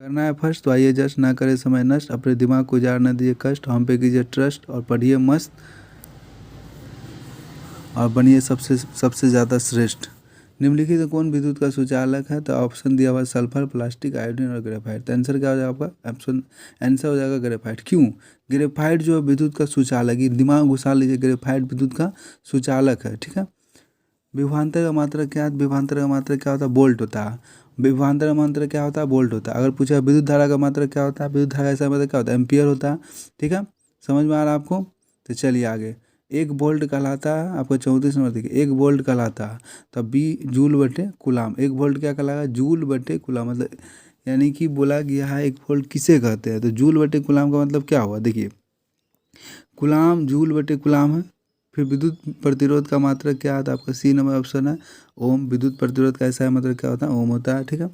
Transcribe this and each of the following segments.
करना है फर्स्ट, तो आइए जस्ट ना करें समय नष्ट, अपने दिमाग को जार न दीजिए कष्ट, हम पे कीजिए ट्रस्ट और पढ़िए मस्त और बनिए सबसे सबसे ज़्यादा श्रेष्ठ। निम्नलिखित में कौन विद्युत का सुचालक है? तो ऑप्शन दिया हुआ है सल्फर, प्लास्टिक, आयोडीन और ग्रेफाइट। तो आंसर क्या हो जाएगा आपका? ऑप्शन आंसर हो जाएगा ग्रेफाइट। क्यों? ग्रेफाइट जो है विद्युत का सुचालक, ये दिमाग घुसा लीजिए, ग्रेफाइट विद्युत का सुचालक है। ठीक है। विभवांतर का मात्रक क्या है? विभवांतर का मात्रक क्या होता है? वोल्ट होता है। विभवांतर का मात्रक क्या होता है? वोल्ट होता है। अगर पूछा विद्युत धारा का मात्रक क्या होता है? विद्युत धारा ऐसा मतलब क्या होता है? एम्पियर होता है। ठीक है, समझ में आ रहा है आपको? तो चलिए आगे। एक वोल्ट कहलाता है, आपको 34 नंबर देखिए, एक वोल्ट कहलाता है तब बी जूल बटे कुलाम। एक वोल्ट क्या कहलाएगा? जूल बटे कुलाम। मतलब यानी कि बोला गया है एक वोल्ट किसे कहते हैं, तो जूल बटे कुलाम का मतलब क्या हुआ? देखिए, कुलाम जूल बटे कुलाम है। फिर विद्युत प्रतिरोध का मात्रक क्या आता है? आपका सी नंबर ऑप्शन है ओम। विद्युत प्रतिरोध का ऐसा मतलब क्या होता है? ओम होता है। ठीक है।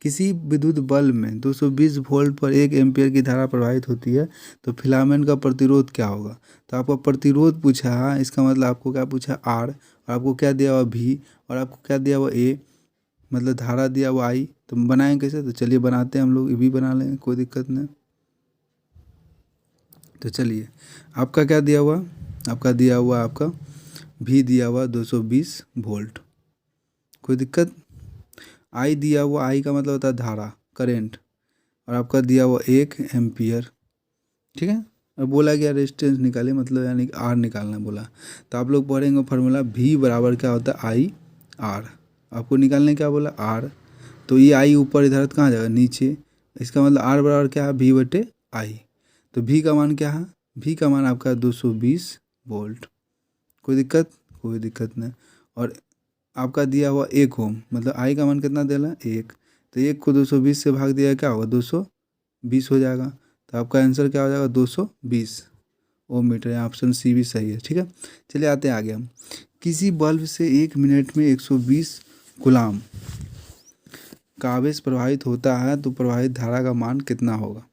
किसी विद्युत बल्ब में 220 वोल्ट पर 1 एम्पियर की धारा प्रवाहित होती है, तो फिलामेंट का प्रतिरोध क्या होगा? तो आपको प्रतिरोध पूछा है, इसका मतलब आपको क्या पूछा? आर, और आपको क्या दिया हुआ? भी, और आपको क्या दिया हुआ? ए, मतलब धारा दिया हुआ आई। तो बनाएं कैसे? तो चलिए बनाते हैं हम लोग, ये भी बना लेंगे, कोई दिक्कत नहीं। तो चलिए, आपका क्या दिया हुआ? आपका दिया हुआ आपका भी दिया हुआ 220 वोल्ट, कोई दिक्कत? आई दिया हुआ, आई का मतलब होता है धारा, करेंट, और आपका दिया हुआ 1 एम्पियर। ठीक है। और बोला गया रेजिस्टेंस निकाले, मतलब यानी कि आर निकालना बोला। तो आप लोग पढ़ेंगे फार्मूला भी बराबर क्या होता है? I R. आपको निकालने क्या बोला? आर। तो ये आई ऊपर, इधर तो कहाँ जाएगा? नीचे। इसका मतलब आर बराबर क्या है? भी बटे आई। तो भी का मान क्या है? भी का मान आपका 220 वोल्ट। कोई दिक्कत? कोई दिक्कत नहीं। और आपका दिया हुआ 1 ओम, मतलब आई का मान कितना देना? 1। तो 1 को 220 से भाग दिया, क्या होगा? 220 हो जाएगा। तो आपका आंसर क्या हो जाएगा? 220 ओम मीटर। यहाँ ऑप्शन सी भी सही है। ठीक है। चलिए आते हैं आगे हम। किसी बल्ब से 1 मिनट में 120 गुलाम का आवेश प्रवाहित होता है, तो प्रवाहित धारा का मान कितना होगा?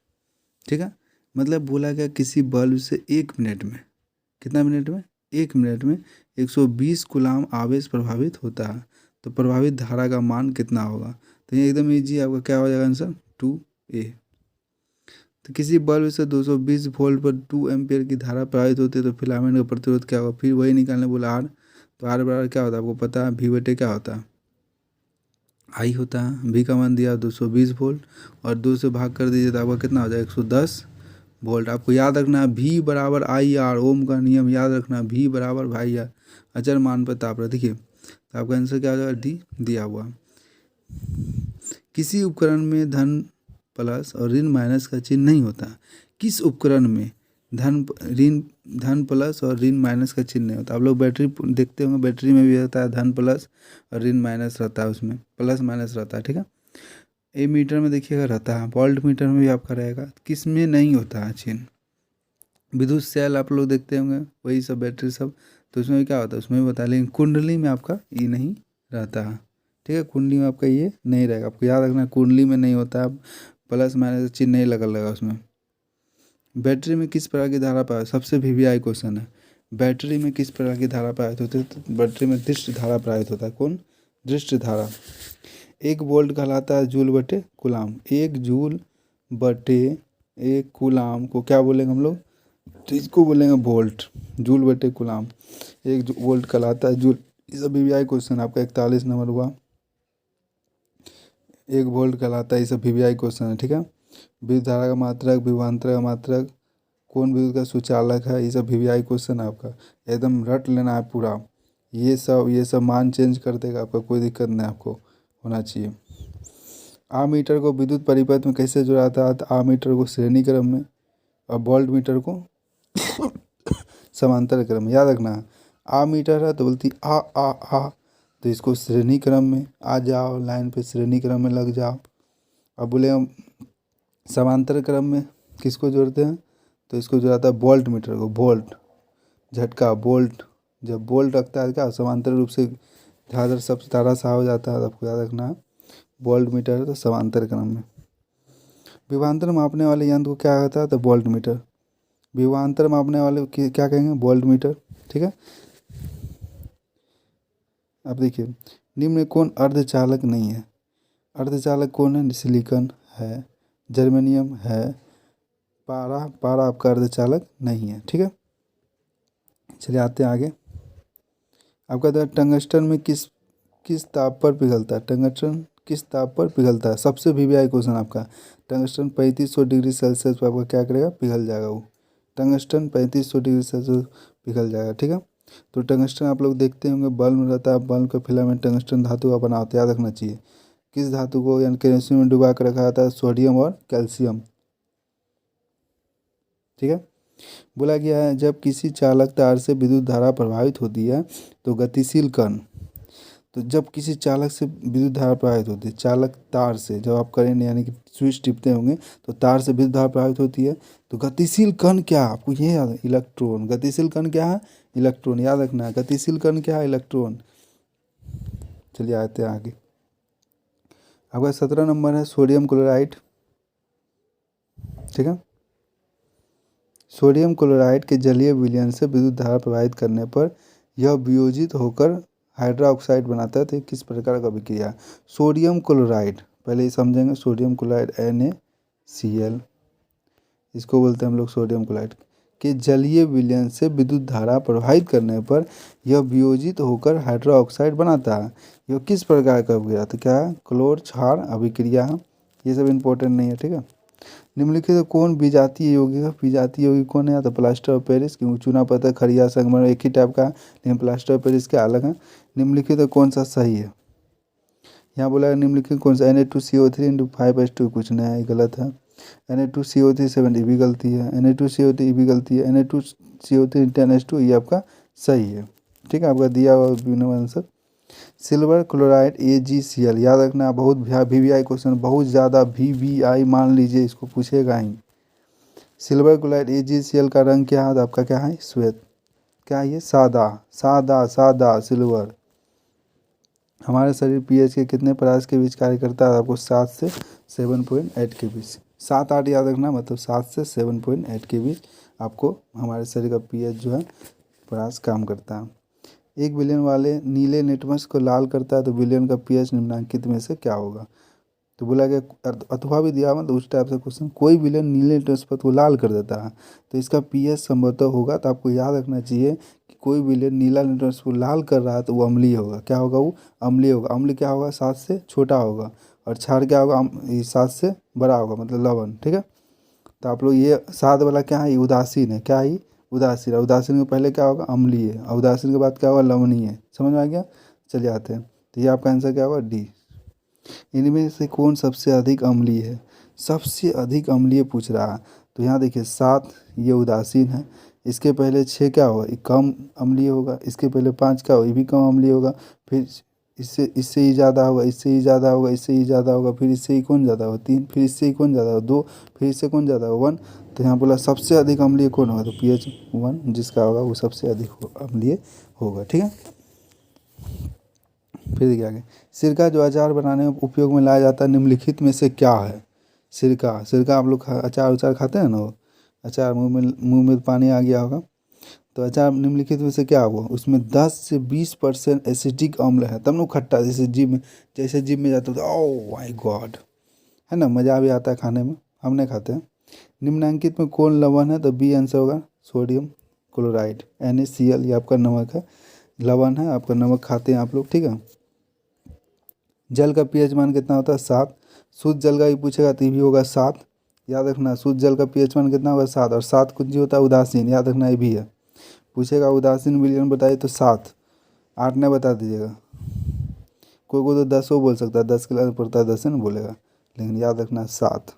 ठीक है। मतलब बोला गया किसी बल्ब से 1 मिनट में, कितना मिनट में? 1 मिनट में 120 गुलाम आवेश प्रभावित होता है, तो प्रभावित धारा का मान कितना होगा? तो ये एकदम इजी, आपका क्या हो जाएगा आंसर? 2A। तो किसी बल्ब से 220 वोल्ट पर 2 एम्पियर की धारा प्रवाहित होती है, तो फिलामेंट का प्रतिरोध क्या होगा? फिर वही निकालने बोला आर। तो आर बराबर क्या होता है? आपको पता है, भी बटे क्या होता है? आई होता है। भी का मान दिया 220 वोल्ट, और 2 से भाग कर दीजिए तो आपका कितना हो जाएगा? 110 वोल्ट। आपको याद रखना है भी बराबर आई आर। ओम का नियम याद रखना, भी बराबर भाई आर, अचर मान पर ताप रहा। देखिए, तो आपका आंसर क्या हो जाएगा? डी दिया हुआ। किसी उपकरण में धन प्लस और ऋण माइनस का चिन्ह नहीं होता। किस उपकरण में धन ऋण धन प्लस और ऋण माइनस का चिन्ह नहीं होता? आप लोग बैटरी देखते होंगे, बैटरी में भी रहता है धन प्लस और ऋण माइनस रहता है, उसमें प्लस माइनस रहता है। ठीक है। ए मीटर में देखिएगा रहता है, वोल्ट मीटर में भी आपका रहेगा। किस में नहीं होता है चिन्ह? विद्युत सेल आप लोग देखते होंगे, वही सब बैटरी सब, तो उसमें भी क्या होता है? उसमें भी होता है, लेकिन कुंडली में आपका ये नहीं रहता है। ठीक है। कुंडली में आपका ये नहीं रहेगा, आपको याद रखना है, कुंडली में नहीं होता है, प्लस माइनस चिन्ह नहीं लगा उसमें। बैटरी में किस प्रकार की धारा पाए? सबसे वीवीआई क्वेश्चन है। बैटरी में किस प्रकार की धारा प्रवाहित होती है? तो बैटरी में दृष्ट धारा प्रवाहित होता है। कौन? दृष्ट धारा। 1 वोल्ट कहलाता है जूल बटे कुलाम। 1 जूल बटे 1 कुलाम को क्या बोलेंगे हम लोग? तो इसको बोलेंगे वोल्ट। जूल बटे कुलाम 1 वोल्ट कहलाता है जूल। ये सब वीवीआई क्वेश्चन आपका 41 नंबर हुआ। 1 वोल्ट कहलाता है, ये सब वीवीआई क्वेश्चन है। ठीक है। विद्युत धारा का मात्रक, विभवांतर का मात्रक, कौन विद्युत का सुचालक है, ये सब वीवीआई क्वेश्चन है आपका, एकदम रट लेना है पूरा। ये सब मान चेंज कर देगा आपका, कोई दिक्कत नहीं आपको होना चाहिए। आमीटर को विद्युत परिपथ में कैसे जोड़ाता है? तो आमीटर को श्रेणी क्रम में, और वोल्ट मीटर को समांतर क्रम में। याद रखना है, आमीटर है तो बोलती आ, तो इसको श्रेणी क्रम में आ जाओ, लाइन पे श्रेणी क्रम में लग जाओ। अब बोले हम समांतर क्रम में किसको जोड़ते हैं? तो इसको जोड़ाता है वोल्ट मीटर को। वोल्ट झटका, वोल्ट, जब वोल्ट रखता है क्या समांतर रूप से, ज़्यादातर सब तारा सा हो जाता है, आपको याद रखना है। वोल्ट मीटर है तो समांतर क्रम में। विभवांतर मापने वाले यंत्र को क्या कहता है? तो वोल्ट मीटर। विभवांतर मापने वाले क्या कहेंगे? Volt meter. ठीक है। अब देखिए, निम्न में कौन अर्धचालक नहीं है? अर्धचालक कौन है? सिलिकॉन है, जर्मेनियम है, पारा आपका अर्धचालक नहीं है। ठीक है, चलिए आते हैं आगे। आपका टंगस्टन में किस ताप पर पिघलता है? टंगस्टन किस ताप पर पिघलता है? सबसे वीवीआई क्वेश्चन आपका। टंगस्टन 3500 डिग्री सेल्सियस पर आपका क्या करेगा? पिघल जाएगा वो। टंगस्टन 3500 डिग्री सेल्सियस पिघल जाएगा। ठीक है, तो टंगस्टन आप लोग देखते होंगे बल्ब में रहता है, बल्ब का फिलामेंट टंगस्टन धातु का बना होता है, याद रखना चाहिए। किस धातु को यानी केरोसिन में डुबा कर रखा जाता है? सोडियम और कैल्शियम। ठीक है, बोला गया है जब किसी चालक तार से विद्युत धारा प्रवाहित होती है तो गतिशील कण, तो जब किसी चालक से विद्युत धारा प्रवाहित होती है, चालक तार से जब आप करेंट यानी कि स्विच टिपते होंगे तो तार से विद्युत धारा प्रवाहित होती है, तो गतिशील कण क्या है? आपको ये याद है, इलेक्ट्रॉन। गतिशील कण क्या है? इलेक्ट्रॉन, याद रखना है। गतिशील कण क्या है? इलेक्ट्रॉन। चलिए आते हैं आगे। आपका 17 नंबर है सोडियम क्लोराइड। ठीक है, सोडियम क्लोराइड के जलीय विलयन से विद्युत धारा प्रवाहित करने पर यह वियोजित होकर हाइड्रोक्साइड बनाता है, तो ये किस प्रकार का अभिक्रिया है? सोडियम क्लोराइड, पहले ये समझेंगे। सोडियम क्लोराइड NaCl, इसको बोलते हैं हम लोग सोडियम क्लोराइड के जलीय विलयन से विद्युत धारा प्रवाहित करने पर यह वियोजित होकर हाइड्रोक्साइड बनाता है। यह किस प्रकार का अभिक्रिया? तो क्या है? क्लोर क्षार अभिक्रिया है। ये सब इंपॉर्टेंट नहीं है। ठीक है, निम्नलिखित तो कौन विजातीय यौगिक है? विजातीय यौगिक कौन है? तो प्लास्टर ऑफ पेरिस, क्योंकि चूना पत्थर खड़िया संगमरमर एक ही टाइप का है, लेकिन प्लास्टर ऑफ पेरिस के अलग है। निम्नलिखित तो कौन सा सही है? यहाँ बोला निम्नलिखित कौन सा? Na2CO3 × 5s2, कुछ नया है, गलत है। Na2CO3 7 ये भी गलती है, Na2CO3 ये भी गलती है, Na2CO3 10s2 ये आपका सही है। ठीक है, आपका दिया हुआ आंसर। सिल्वर क्लोराइड AgCl, याद रखना, बहुत VVI क्वेश्चन, बहुत ज़्यादा VVI मान लीजिए, इसको पूछेगा ही। सिल्वर क्लोराइड AgCl का रंग क्या है? आपका क्या है? श्वेत। क्या है ये? सादा सादा सादा सिल्वर। हमारे शरीर pH के कितने परास के बीच कार्य करता है? आपको 7 से 7.8 के बीच। 7-8 याद रखना, मतलब 7 से 7.8 के बीच आपको हमारे शरीर का pH जो है परास काम करता है। 1 बिलियन वाले नीले लिटमस को लाल करता है, तो बिलियन का pH निम्नलिखित में से क्या होगा? तो बोला गया अथवा भी दिया, मतलब उस टाइप से क्वेश्चन। कोई विलेन नीले लिटमस पथ को लाल कर देता है, तो इसका pH संभवतः होगा, तो आपको याद रखना चाहिए कि कोई विलेन नीला लिटमस को लाल कर रहा है तो वो अम्लीय होगा। क्या होगा? वो अम्लीय होगा। अम्ल क्या होगा? 7 से छोटा होगा। और क्षार क्या होगा? 7 से बड़ा होगा, मतलब लवण। ठीक है, तो आप लोग ये 7 वाला क्या है? ये उदासीन है। क्या है? उदासीन। उदासीन के पहले क्या होगा? अम्लीय। और उदासीन के बाद क्या होगा? लवणीय। समझ में आ गया? चलिए आते हैं, तो ये आपका आंसर क्या होगा? D। इनमें से कौन सबसे अधिक अम्लीय है? सबसे अधिक अम्लीय पूछ रहा है, तो यहाँ देखिए 7 ये उदासीन है। इसके पहले 6 क्या होगा? ये कम अम्लीय होगा। इसके पहले 5 क्या होगा? ये भी कम अम्लीय होगा। फिर इससे ही ज़्यादा होगा, इससे ही ज़्यादा होगा, इससे ही ज़्यादा होगा, फिर इससे ही कौन ज़्यादा होगा? 3, फिर इससे ही कौन ज़्यादा होगा? 2, फिर इससे कौन ज़्यादा होगा? 1। तो यहाँ बोला सबसे अधिक अम्लीय कौन होगा? तो pH 1 जिसका होगा वो सबसे अधिक अम्लीय होगा। ठीक है, फिर देखिए आगे। सिरका जो अचार बनाने में उपयोग में लाया जाता है, निम्नलिखित में से क्या है? सिरका। सिरका आप लोग अचार उचार खाते हैं ना, वो अचार मुंह में पानी आ गया होगा। तो अचार निम्नलिखित में से क्या हुआ? उसमें 10 से 20% एसिटिक अम्ल है, तब ना खट्टा। जैसे जिम में जाते हो तो ओह माय गॉड, है ना, मज़ा भी आता है खाने में, हम नहीं खाते हैं। निम्नलिखित में कौन लवण है? तो B आंसर होगा सोडियम क्लोराइड NaCl, ये आपका नमक है, लवण है आपका, नमक खाते हैं आप लोग। ठीक है, जल का pH मान कितना होता है? 7। शुद्ध जल का भी पूछेगा तो ये भी होगा 7। याद रखना, शुद्ध जल का pH मान कितना होगा? 7। और 7 कुछ जो होता है उदासीन, याद रखना, ये भी है। पूछेगा उदासीन विलयन बताइए तो 7। 8 नहीं बता दीजिएगा। कोई को तो 10 बोल सकता है, 10 क्लास पढ़ता है 10 नहीं बोलेगा, लेकिन याद रखना 7।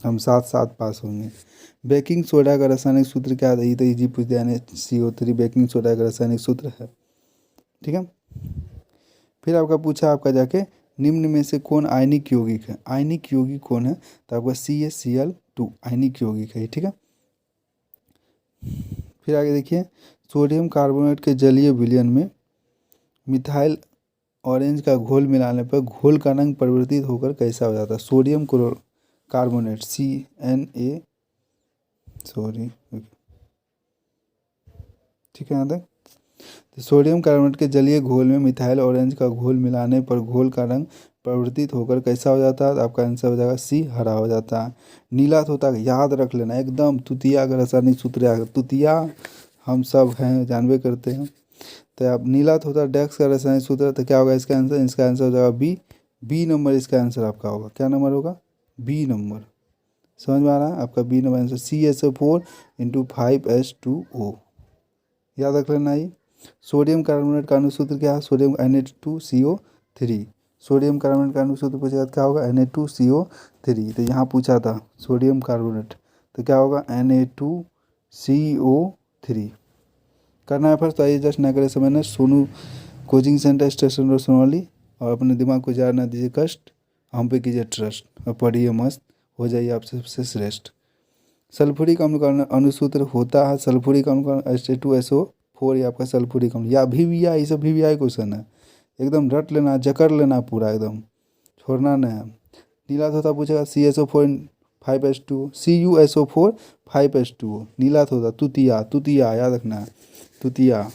हम 7 पास होंगे। बेकिंग सोडा का रासायनिक सूत्र क्या है? ये तो इजी पूछ दिया, CO3 बेकिंग सोडा का रासायनिक सूत्र है। ठीक है, फिर आपका पूछा आपका जाके निम्न में से कौन आयनिक यौगिक है? आयनिक यौगिक कौन है? तो आपका CaCl2 आयनिक यौगिक है। ठीक है, फिर आगे देखिए, सोडियम कार्बोनेट के जलीय विलयन में मिथाइल ऑरेंज का घोल मिलाने पर घोल का रंग परिवर्तित होकर कैसा हो जाता है? सोडियम कार्बोनेट CNA, सॉरी, ठीक है यहाँ तक। तो सोडियम कार्बोनेट के जलीय घोल में मिथाइल ऑरेंज का घोल मिलाने पर घोल का रंग परिवर्तित होकर कैसा हो जाता है, तो आपका आंसर हो जाएगा सी, हरा हो जाता है। नीला तोता याद रख लेना एकदम, तुतिया का रासायनिक सूत्र याद, तुतिया हम सब हैं जानबे करते हैं। तो आप नीला तोता डेक्स का रासायनिक सूत्र, तो क्या होगा इसका आंसर, इसका आंसर हो जाएगा बी, बी नंबर इसका आंसर आपका होगा। क्या नंबर होगा, बी नंबर। समझ में आ रहा है आपका B number answer, CSO4 × 5H2O, याद रख लेना। ये सोडियम कार्बोनेट का अनुसूत्र क्या है, सोडियम Na2CO3, सोडियम कार्बोनेट का अनुसूत्र पूछा क्या होगा, Na2CO3। तो यहाँ पूछा था सोडियम कार्बोनेट, तो क्या होगा Na2CO3। करना है फर्स्ट, तो आइए जस्ट ना करें समझना, Sonu coaching centre station road Sonauli, और अपने दिमाग को जार ना दीजिए कष्ट, हम पे कीजिए ट्रस्ट और पढ़िए मस्त, हो जाइए आप सबसे श्रेष्ठ। सल्फ्यूरिक अम्ल का अनुसूत्र होता है, सल्फ्यूरिक अम्ल का H2SO4, ये आपका सल्फ्यूरिक अम्ल, या VVI, ये सब VVI क्वेश्चन है, एकदम रट लेना, जकड़ लेना पूरा एकदम, छोड़ना नहीं है। नीला तोता पूछेगा CSO4 5H2O, CuSO4 5H2O, नीला तोता, तुतिया, तुतिया याद रखना है, तुतिया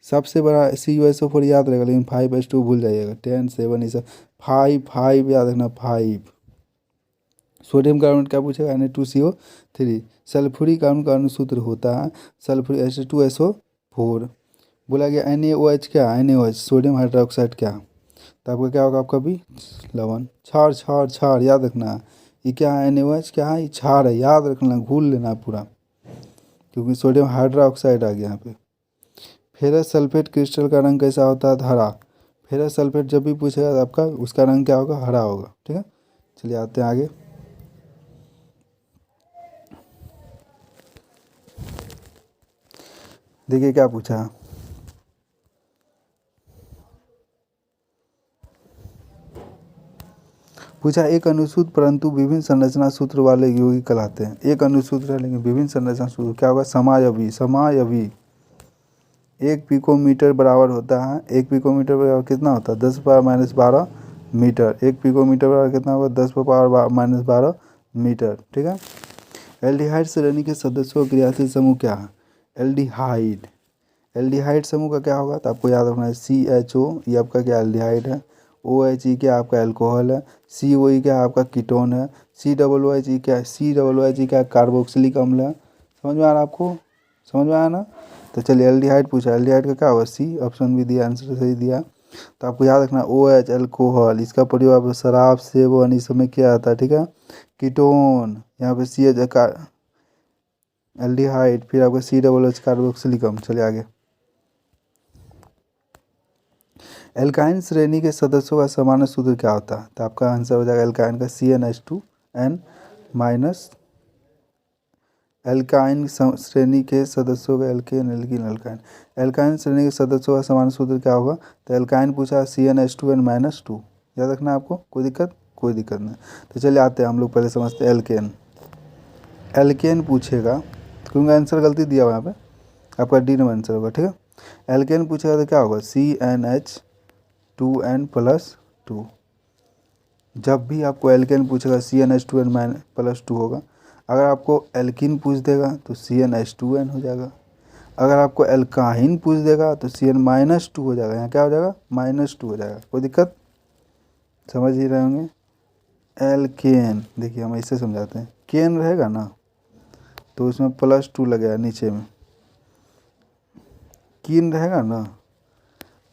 सबसे बड़ा CuSO4 याद रहेगा, लेकिन 5H2O भूल जाइएगा, 10 7 ये सब, 5 याद रखना, 5। सोडियम कार्बोनेट क्या पूछेगा, Na2CO3। सल्फ्यूरिक अम्ल का अनुसूत्र होता है सल्फ्यूरिक H2SO4। बोला गया NaOH क्या, NaOH सोडियम हाइड्रोक्साइड क्या, तो आपका क्या होगा, आपका भी लवण, क्षार क्षार क्षार याद रखना। ये क्या है, NaOH क्या है, ये क्षार है, याद रखना, भूल लेना पूरा, क्योंकि सोडियम हाइड्रोक्साइड आ गया यहाँ पे। फेरस सल्फेट क्रिस्टल का रंग कैसा होता है, हरा। फेरस सल्फेट जब भी पूछेगा तो आपका उसका रंग क्या होगा, हरा होगा। ठीक है, चलिए आते हैं आगे। देखिए क्या पूछा है, पूछा एक अनुसूत्र परंतु विभिन्न संरचना सूत्र वाले यौगिक कहलाते हैं। एक अनुसूत्र है लेकिन विभिन्न संरचना सूत्र, क्या होगा, समायवी। समायवी 1 पिकोमीटर बराबर होता है, 1 पिकोमीटर बराबर कितना होता है, 10⁻⁻12 मीटर। 1 पिकोमीटर बराबर कितना होगा, 10⁻⁻12 मीटर। ठीक है। एल्डिहाइड श्रेणी के सदस्यों का क्रियाशील समूह क्या है, एल्डिहाइड। एल्डिहाइड समूह का क्या होगा, तो आपको याद रखना है CHO, ये आपका क्या एल्डिहाइड है। OHE क्या आपका एल्कोहल है। COE क्या आपका कीटोन है। COOH क्या है, COOH क्या कार्बोक्सिलिक अम्ल है। समझ में आ रहा है आपको, समझ में आया ना। तो चलिए एल्डिहाइड पूछा, एल्डिहाइड का क्या होगा, C ऑप्शन भी दिया, आंसर सही दिया। तो आपको याद रखना OH एल्कोहल, इसका प्रयोग आप शराब सेवन इस समय किया जाता है। ठीक है। कीटोन यहाँ पे CH का एल्डिहाइड, फिर आपका COOH कार्बोक्सिलिक अम्ल। चलिए आगे। एल्काइन श्रेणी के सदस्यों का सामान्य सूत्र क्या होता है, तो आपका आंसर हो जाएगा एल्काइन का CnH2n माइनस। एल्काइन श्रेणी के सदस्यों का एल्केन एल्किन एल्काइन, एल्काइन श्रेणी के सदस्यों का सामान्य सूत्र क्या होगा, तो एल्काइन पूछा CnH2n-2, याद रखना आपको, कोई दिक्कत, कोई दिक्कत नहीं। तो चलिए आते हैं हम लोग पहले समझते हैं एल्केन। एल्केन पूछेगा, क्योंकि आंसर गलती दिया हुआ यहाँ पे, आपका डी नंबर आंसर होगा। ठीक है। एल्केन पूछेगा तो क्या होगा, CnH2n+2। जब भी आपको एल्केन पूछेगा CnH2n+2 होगा। अगर आपको एल्किन पूछ देगा तो CnH2n हो जाएगा। अगर आपको एल्काइन पूछ देगा तो Cn-2 हो जाएगा। यहाँ क्या हो जाएगा, -2 हो जाएगा। कोई दिक्कत, समझ ही रहे होंगे। एल्केन देखिए हम ऐसे समझाते हैं, केन रहेगा ना तो उसमें +2 लगेगा नीचे में, कीन रहेगा ना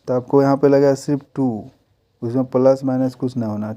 तो आपको यहाँ पे लगेगा सिर्फ 2, उसमें प्लस माइनस कुछ ना होना।